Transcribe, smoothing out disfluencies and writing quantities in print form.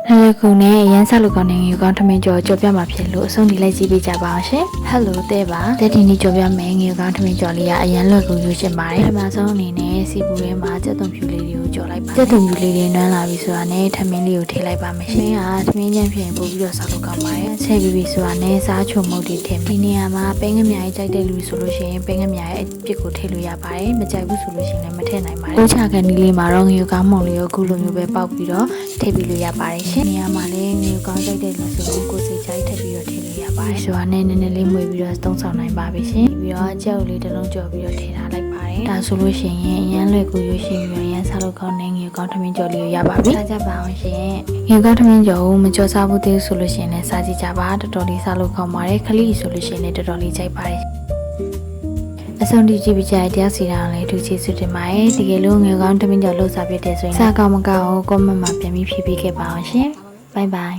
ခုနဲ့ရန်ဆက်လူကောင်းနေငွေကောင်းထမင်းကြော်ကြော်ပြမှာဖြစ်လို့အဆုံးဒီလိုက်ကြည့်ပေးကြပါအောင်ရှင်ဟယ်လိုတဲ့ပါတဲ့ဒီနေ့ကြော်ပြမယ်ငွေကောင်းထမင်းကြော်လေးကအရန်လွယ်ကူရွှေ့ရှင်ပါတယ်ပထမဆုံးအနေနဲ့စီပူထဲမှာစက်သွန်ဖြူလေးတွေကိုကြော်လိုက်ပါစက်သွန်ဖြူလေးတွေနွမ်းလာပြီဆိုတာနဲ့ထမင်းလေးကိုထည့်လိုက်ပါမယ်ရှင်ထမင်းချမ်းဖြစ်ပို့ပြီးတော့ဆောက်လို့ကောင်းပါတယ်ချက်ပြီးပြီဆိုတာနဲ့စားချုံမုတ်တွေထည့်ဒီနေရာမှာပဲငမြရဲ့ကြိုက်တဲ့လူဆိုလို့ရှိရင်ပဲငမြရဲ့အပြစ်ကိုထည့်လို့ရပါတယ်မကြိုက်ဘူးဆိုလို့ရှိရင်လည်းမထည့်နိုင်ပါဘူးကိုချကန်ဒီလေးမှာတော့ငွေကောင်းမှုန်လေးကိုအခုလိုမျိုးပဲပေါက်ပြီးတော့ထည့်ပြီးလို့ရပါတယ်ရှင်နေရာမှာလည်းငွေကောင်းကြိုက်တဲ့လူဆိုလို့ကိုစိတ်ချိုက်ထည့်ပြီးတော့ထည့်လို့ရပါတယ်ဆိုတာနဲ့နည်းနည်းလေးမှွေပြီးတော့သုံးဆောင်နိုင်ပါပြီရှင်ပြီးတော့ကြောက်လေးတစ်လုံးကြော်ပြီးတော့ထည့်ထားလိုက်ပါတယ်ဒါဆိုလို့ရှိရင်အရန်လွယ်ကူရွှေ့ရှင်ပြီးရန်စားလို့ကောင်းတဲ့ငွေကောင်းထမင်းကြော်လေးကိုရပါပြီစားကြပါအောင်ရှင်ငွေကောင်းထမင်းကြော်ကိုမကြော်စားဘူးသေးဆိုလို့ရှိရင်လည်းစားကြည့်ကြပါတော်တော်လေးစားလို့ကောင်းပါတယ်ခလိဆိုလို့ရှိရင်လည်းတော်တော်လေးကြိုက်ပါတယ်အဆုံးထိကြည့်ပြကြတဲ့တရားစီတာလည်းသူချစ်စွတင်ပါတယ်တကယ်လို့ငွေကောင်းထမင်းကြော်လှုပ်စားပြတဲ့ဆိုရင်စားကောင်းမကောင်းကို comment မှာပြန်ပြီးဖြည့်ပေးခဲ့ပါအောင်ရှင်ဘိုင်ဘိုင်